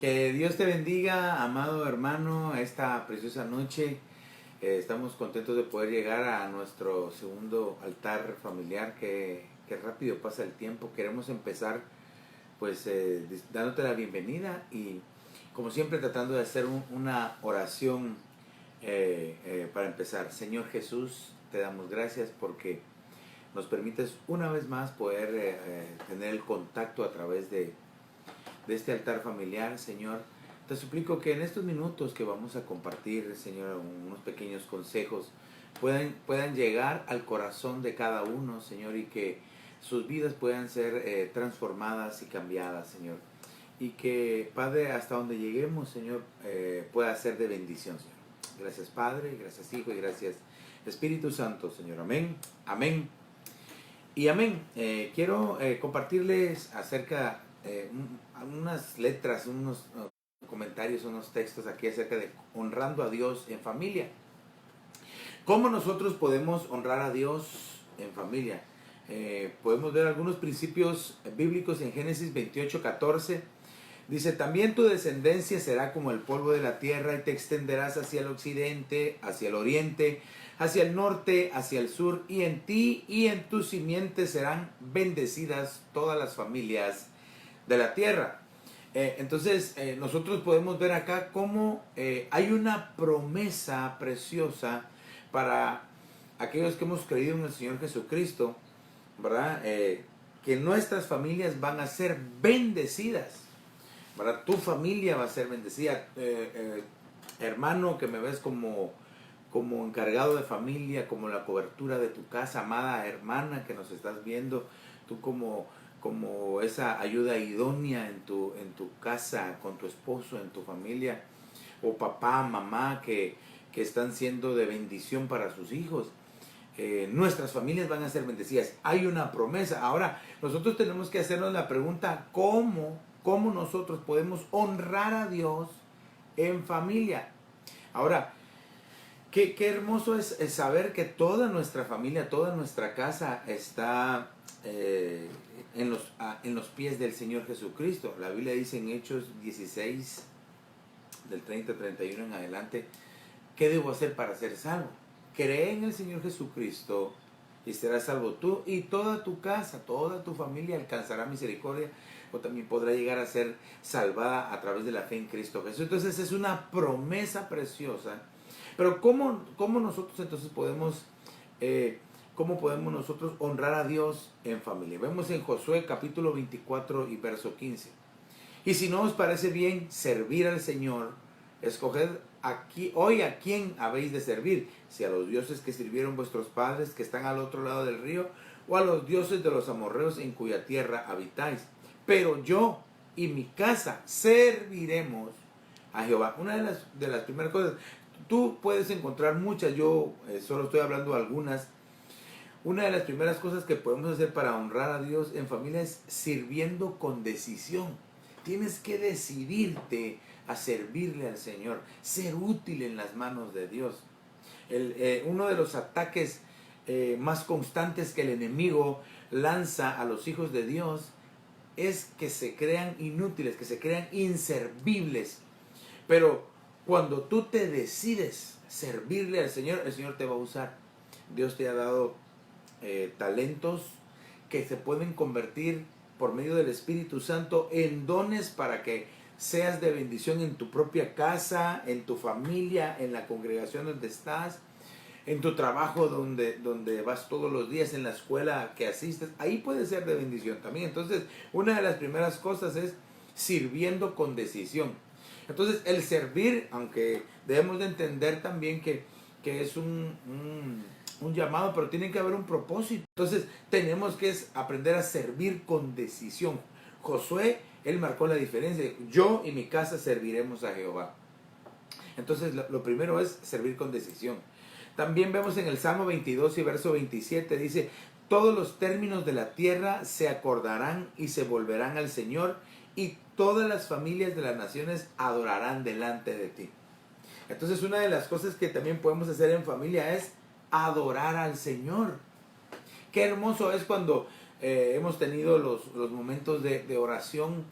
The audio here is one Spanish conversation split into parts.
Que Dios te bendiga, amado hermano, esta preciosa noche. Estamos contentos de poder llegar a nuestro segundo altar familiar. Que rápido pasa el tiempo. Queremos empezar pues dándote la bienvenida y como siempre tratando de hacer una oración para empezar. Señor Jesús, te damos gracias porque nos permites una vez más poder tener el contacto a través de este altar familiar, Señor. Te suplico que en estos minutos que vamos a compartir, Señor, unos pequeños consejos, puedan llegar al corazón de cada uno, Señor, y que sus vidas puedan ser transformadas y cambiadas, Señor. Y que, Padre, hasta donde lleguemos, Señor, pueda ser de bendición, Señor. Gracias, Padre, gracias, Hijo, y gracias, Espíritu Santo, Señor. Amén, amén y amén. Quiero compartirles acerca unas letras, unos comentarios, unos textos aquí acerca de honrando a Dios en familia. ¿Cómo nosotros podemos honrar a Dios en familia? Podemos ver algunos principios bíblicos en Génesis 28:14. Dice, también tu descendencia será como el polvo de la tierra y te extenderás hacia el occidente, hacia el oriente, hacia el norte, hacia el sur, y en ti y en tu simiente serán bendecidas todas las familias de la tierra. Entonces, nosotros podemos ver acá cómo hay una promesa preciosa para aquellos que hemos creído en el Señor Jesucristo, ¿verdad? Que nuestras familias van a ser bendecidas, ¿verdad? Tu familia va a ser bendecida. Hermano, que me ves como encargado de familia, como la cobertura de tu casa, amada hermana que nos estás viendo, tú como esa ayuda idónea en tu casa, con tu esposo, en tu familia, o papá, mamá, que están siendo de bendición para sus hijos. Nuestras familias van a ser bendecidas. Hay una promesa. Ahora, nosotros tenemos que hacernos la pregunta, ¿cómo nosotros podemos honrar a Dios en familia? Ahora, qué hermoso es saber que toda nuestra familia, toda nuestra casa está en los pies del Señor Jesucristo. La Biblia dice en Hechos 16, del 30 al 31 en adelante, ¿qué debo hacer para ser salvo? Cree en el Señor Jesucristo y serás salvo tú y toda tu casa, toda tu familia alcanzará misericordia o también podrá llegar a ser salvada a través de la fe en Cristo Jesús. Entonces es una promesa preciosa. Pero ¿cómo nosotros entonces cómo podemos nosotros honrar a Dios en familia? Vemos en Josué capítulo 24 y verso 15. Y si no os parece bien servir al Señor, escoged aquí hoy a quién habéis de servir, si a los dioses que sirvieron vuestros padres que están al otro lado del río, o a los dioses de los amorreos en cuya tierra habitáis. Pero yo y mi casa serviremos a Jehová. Una de las primeras cosas, tú puedes encontrar muchas, yo solo estoy hablando de algunas. Una de las primeras cosas que podemos hacer para honrar a Dios en familia es sirviendo con decisión. Tienes que decidirte a servirle al Señor, ser útil en las manos de Dios. Uno de los ataques más constantes que el enemigo lanza a los hijos de Dios es que se crean inútiles, que se crean inservibles. Pero cuando tú te decides servirle al Señor, el Señor te va a usar. Dios te ha dado talentos que se pueden convertir por medio del Espíritu Santo en dones para que seas de bendición en tu propia casa, en tu familia, en la congregación donde estás, en tu trabajo donde vas todos los días, en la escuela que asistes. Ahí puede ser de bendición también. Entonces, una de las primeras cosas es sirviendo con decisión. Entonces, el servir, aunque debemos de entender también que es un llamado, pero tiene que haber un propósito. Entonces, tenemos que aprender a servir con decisión. Josué, él marcó la diferencia. Yo y mi casa serviremos a Jehová. Entonces, lo primero es servir con decisión. También vemos en el Salmo 22 y verso 27, dice, todos los términos de la tierra se acordarán y se volverán al Señor, y todas las familias de las naciones adorarán delante de ti. Entonces, una de las cosas que también podemos hacer en familia es adorar al Señor. Qué hermoso es cuando hemos tenido los momentos de oración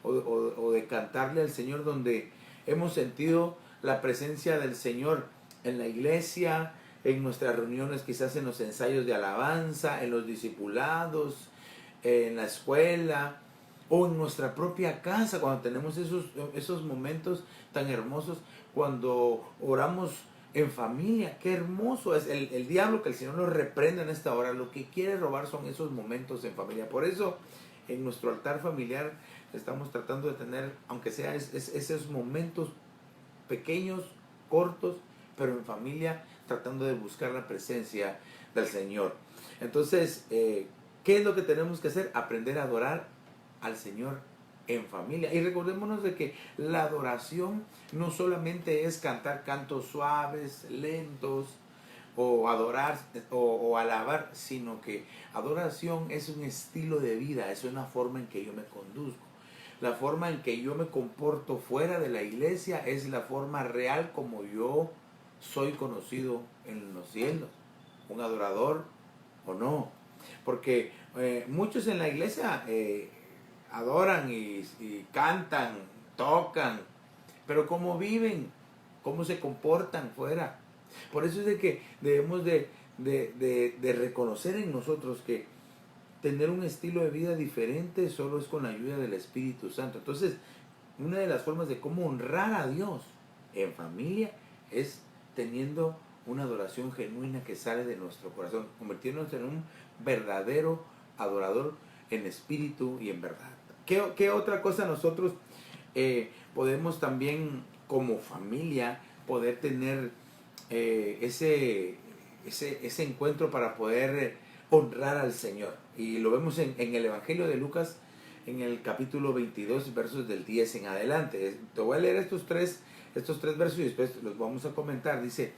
o de cantarle al Señor, donde hemos sentido la presencia del Señor en la iglesia, en nuestras reuniones, quizás en los ensayos de alabanza, en los discipulados, en la escuela o en nuestra propia casa, cuando tenemos esos momentos tan hermosos, cuando oramos en familia. Qué hermoso es el diablo, que el Señor nos reprenda en esta hora. Lo que quiere robar son esos momentos en familia. Por eso en nuestro altar familiar estamos tratando de tener, aunque sea esos momentos pequeños, cortos, pero en familia, tratando de buscar la presencia del Señor. Entonces, ¿qué es lo que tenemos que hacer? Aprender a adorar al Señor en familia. Y recordémonos de que la adoración no solamente es cantar cantos suaves, lentos, o adorar o alabar, sino que adoración es un estilo de vida, es una forma en que yo me conduzco. La forma en que yo me comporto fuera de la iglesia es la forma real como yo soy conocido en los cielos, un adorador o no. Porque muchos en la iglesia adoran y cantan, tocan, pero cómo viven, cómo se comportan fuera. Por eso es de que debemos de reconocer en nosotros que tener un estilo de vida diferente solo es con la ayuda del Espíritu Santo. Entonces, una de las formas de cómo honrar a Dios en familia es teniendo una adoración genuina que sale de nuestro corazón, convirtiéndonos en un verdadero adorador en espíritu y en verdad. ¿Qué otra cosa nosotros podemos también como familia poder tener ese encuentro para poder honrar al Señor? Y lo vemos en el Evangelio de Lucas, en el capítulo 22, versos del 10 en adelante. Te voy a leer estos tres versos y después los vamos a comentar. Dice: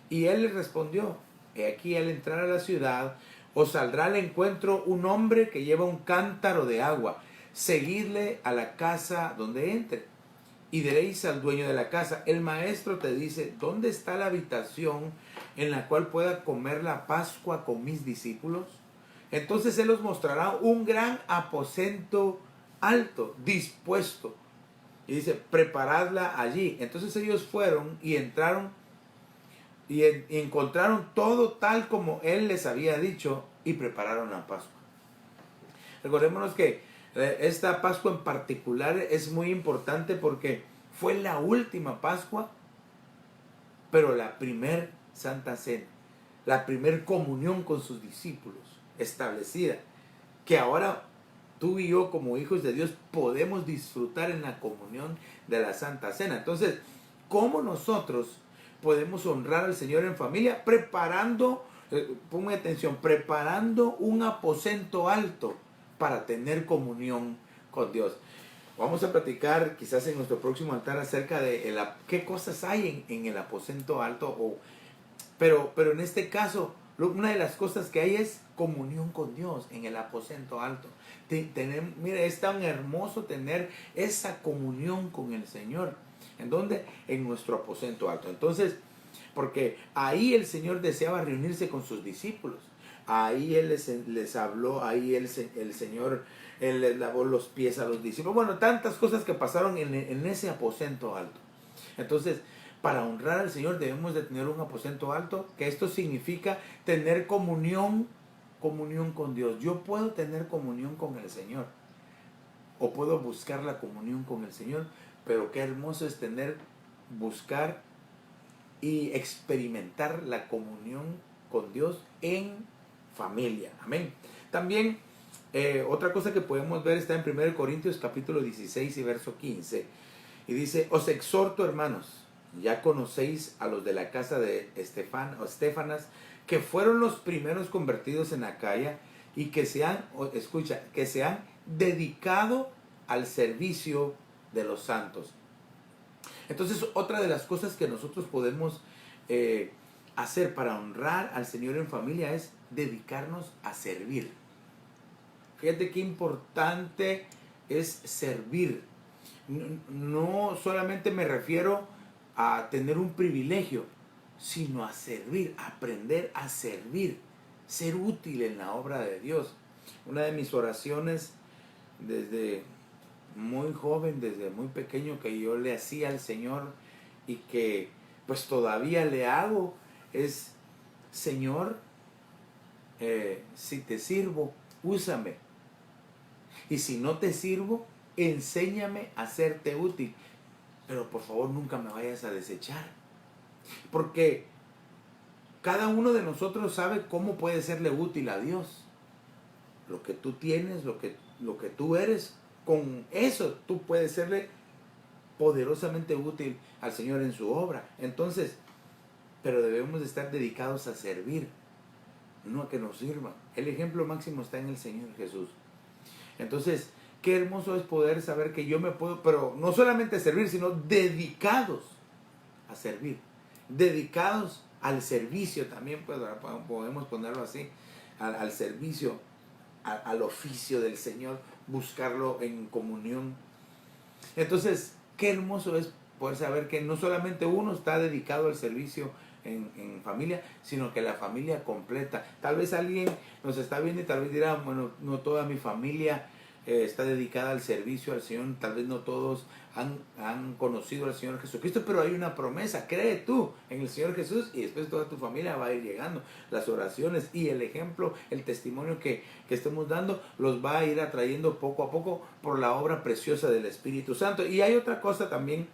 y él le respondió: he aquí, al entrar a la ciudad, os saldrá al encuentro un hombre que lleva un cántaro de agua. Seguidle a la casa donde entre. Y diréis al dueño de la casa: el maestro te dice, ¿dónde está la habitación en la cual pueda comer la Pascua con mis discípulos? Entonces él os mostrará un gran aposento alto, dispuesto. Y dice: preparadla allí. Entonces ellos fueron y entraron y encontraron todo tal como él les había dicho, y prepararon la Pascua. Recordémonos que esta Pascua en particular es muy importante porque fue la última Pascua, pero la primer Santa Cena, la primer comunión con sus discípulos establecida, que ahora tú y yo como hijos de Dios podemos disfrutar en la comunión de la Santa Cena. Entonces, ¿cómo nosotros podemos honrar al Señor en familia? Preparando, ponme atención, preparando un aposento alto para tener comunión con Dios. Vamos a platicar quizás en nuestro próximo altar acerca de qué cosas hay en el aposento alto. Pero en este caso, una de las cosas que hay es comunión con Dios en el aposento alto. Mira, es tan hermoso tener esa comunión con el Señor. ¿En dónde? En nuestro aposento alto. Entonces, porque ahí el Señor deseaba reunirse con sus discípulos. Ahí Él les habló, ahí el Señor Él les lavó los pies a los discípulos. Bueno, tantas cosas que pasaron en ese aposento alto. Entonces, para honrar al Señor debemos de tener un aposento alto, que esto significa tener comunión con Dios. Yo puedo tener comunión con el Señor, o puedo buscar la comunión con el Señor, pero qué hermoso es buscar y experimentar la comunión con Dios en familia. Amén. También otra cosa que podemos ver está en 1 Corintios capítulo 16 y verso 15. Y dice: os exhorto, hermanos, ya conocéis a los de la casa de Estéfanas, que fueron los primeros convertidos en Acaya y que se han dedicado al servicio de los santos. Entonces, otra de las cosas que nosotros podemos hacer para honrar al Señor en familia es dedicarnos a servir. Fíjate qué importante es servir. No solamente me refiero a tener un privilegio, sino a servir, a aprender a servir, ser útil en la obra de Dios. Una de mis oraciones desde muy joven, desde muy pequeño, que yo le hacía al Señor y que pues todavía le hago, es: Señor, si te sirvo, úsame. Y si no te sirvo, enséñame a hacerte útil. Pero por favor nunca me vayas a desechar. Porque cada uno de nosotros sabe cómo puede serle útil a Dios. Lo que tú tienes, lo que tú eres, con eso tú puedes serle poderosamente útil al Señor en su obra. Entonces, pero debemos de estar dedicados a servir, no a que nos sirvan. El ejemplo máximo está en el Señor Jesús. Entonces, qué hermoso es poder saber que yo me puedo, pero no solamente servir, sino dedicados a servir, dedicados al servicio también, pues podemos ponerlo así, al servicio, al oficio del Señor, buscarlo en comunión. Entonces, qué hermoso es poder saber que no solamente uno está dedicado al servicio en familia, sino que la familia completa. Tal vez alguien nos está viendo y tal vez dirá: bueno, no toda mi familia está dedicada al servicio al Señor, tal vez no todos han conocido al Señor Jesucristo, pero hay una promesa: cree tú en el Señor Jesús y después toda tu familia va a ir llegando. Las oraciones y el ejemplo, el testimonio que estemos dando, los va a ir atrayendo poco a poco por la obra preciosa del Espíritu Santo. Y hay otra cosa también.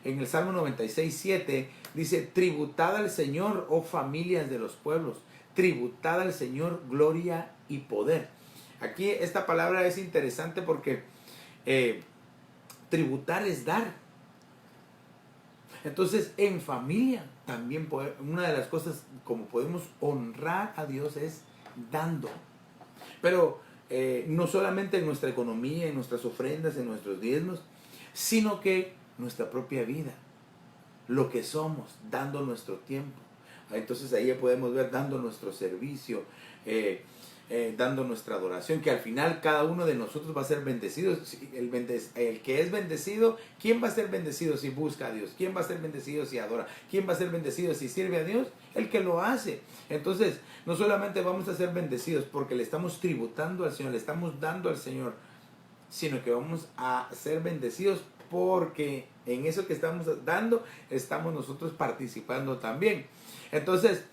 En el Salmo 96:7 dice: tributad al Señor, oh familias de los pueblos, tributad al Señor gloria y poder. Aquí esta palabra es interesante porque tributar es dar. Entonces, en familia también una de las cosas como podemos honrar a Dios es dando. Pero no solamente en nuestra economía, en nuestras ofrendas, en nuestros diezmos, sino que nuestra propia vida, lo que somos, dando nuestro tiempo. Entonces ahí ya podemos ver dando nuestro servicio, dando nuestra adoración, que al final cada uno de nosotros va a ser bendecido. El que es bendecido, ¿quién va a ser bendecido si busca a Dios? ¿Quién va a ser bendecido si adora? ¿Quién va a ser bendecido si sirve a Dios? El que lo hace. Entonces, no solamente vamos a ser bendecidos porque le estamos tributando al Señor, le estamos dando al Señor, sino que vamos a ser bendecidos porque en eso que estamos dando, estamos nosotros participando también. Entonces,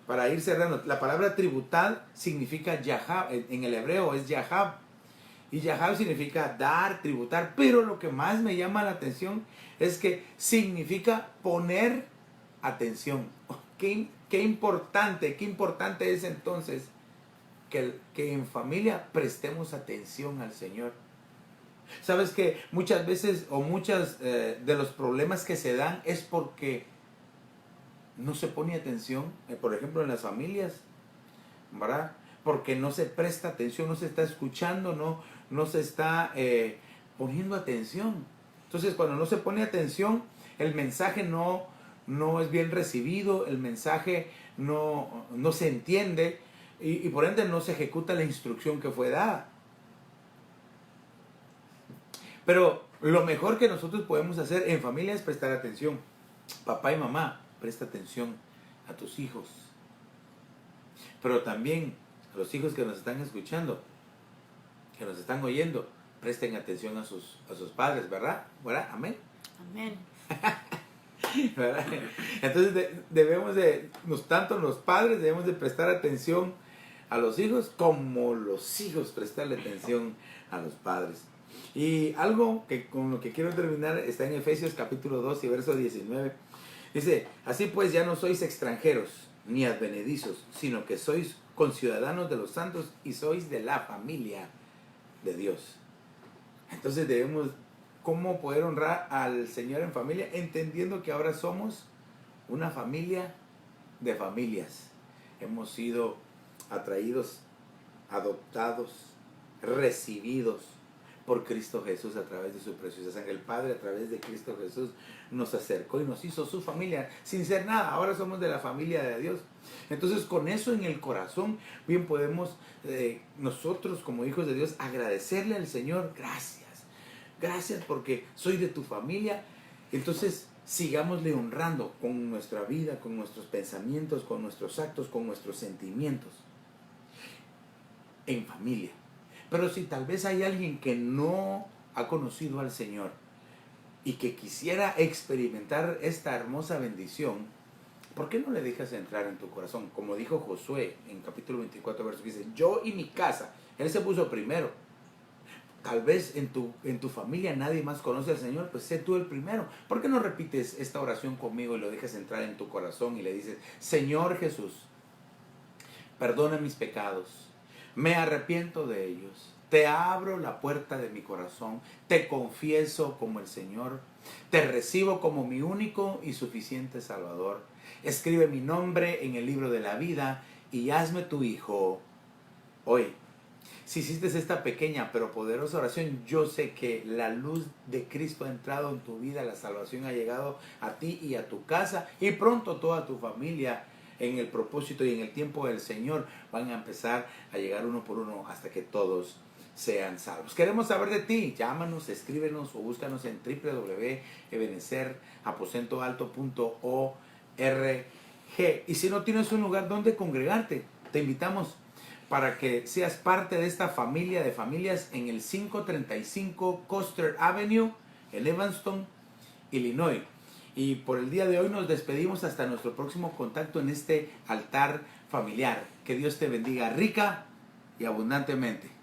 para ir cerrando, la palabra tributar significa yahab, en el hebreo es yahab, y yahab significa dar, tributar, pero lo que más me llama la atención es que significa poner atención. Qué importante es entonces que en familia prestemos atención al Señor. Sabes que muchas veces o muchas de los problemas que se dan es porque no se pone atención, por ejemplo en las familias, ¿verdad? Porque no se presta atención, no se está escuchando, no se está poniendo atención. Entonces, cuando no se pone atención, el mensaje no es bien recibido, el mensaje no se entiende y por ende no se ejecuta la instrucción que fue dada. Pero lo mejor que nosotros podemos hacer en familia es prestar atención. Papá y mamá, presta atención a tus hijos. Pero también a los hijos que nos están escuchando, que nos están oyendo, presten atención a sus padres, ¿verdad? Amén. Amén. ¿Verdad? Entonces debemos tanto los padres debemos de prestar atención a los hijos como los hijos prestarle atención a los padres. Y algo que con lo que quiero terminar está en Efesios capítulo 2 y verso 19. Dice: así pues ya no sois extranjeros ni advenedizos, sino que sois conciudadanos de los santos y sois de la familia de Dios. Entonces debemos, ¿cómo poder honrar al Señor en familia? Entendiendo que ahora somos una familia de familias. Hemos sido atraídos, adoptados, recibidos por Cristo Jesús a través de su preciosa sangre. El Padre a través de Cristo Jesús nos acercó y nos hizo su familia sin ser nada. Ahora somos de la familia de Dios. Entonces, con eso en el corazón, bien podemos nosotros como hijos de Dios agradecerle al Señor: gracias porque soy de tu familia. Entonces sigámosle honrando con nuestra vida, con nuestros pensamientos, con nuestros actos, con nuestros sentimientos en familia. Pero si tal vez hay alguien que no ha conocido al Señor y que quisiera experimentar esta hermosa bendición, ¿por qué no le dejas entrar en tu corazón? Como dijo Josué en capítulo 24, verso 15, yo y mi casa. Él se puso primero. Tal vez en tu familia nadie más conoce al Señor, pues sé tú el primero. ¿Por qué no repites esta oración conmigo y lo dejas entrar en tu corazón y le dices, Señor Jesús, perdona mis pecados, me arrepiento de ellos, te abro la puerta de mi corazón, te confieso como el Señor, te recibo como mi único y suficiente Salvador, escribe mi nombre en el libro de la vida y hazme tu hijo hoy. Si hiciste esta pequeña pero poderosa oración, yo sé que la luz de Cristo ha entrado en tu vida, la salvación ha llegado a ti y a tu casa, y pronto toda tu familia, en el propósito y en el tiempo del Señor, van a empezar a llegar uno por uno hasta que todos sean salvos. Queremos saber de ti. Llámanos, escríbenos o búscanos en www.ebenezeraposentoalto.org. Y si no tienes un lugar donde congregarte, te invitamos para que seas parte de esta familia de familias en el 535 Custer Avenue en Evanston, Illinois. Y por el día de hoy nos despedimos hasta nuestro próximo contacto en este altar familiar. Que Dios te bendiga rica y abundantemente.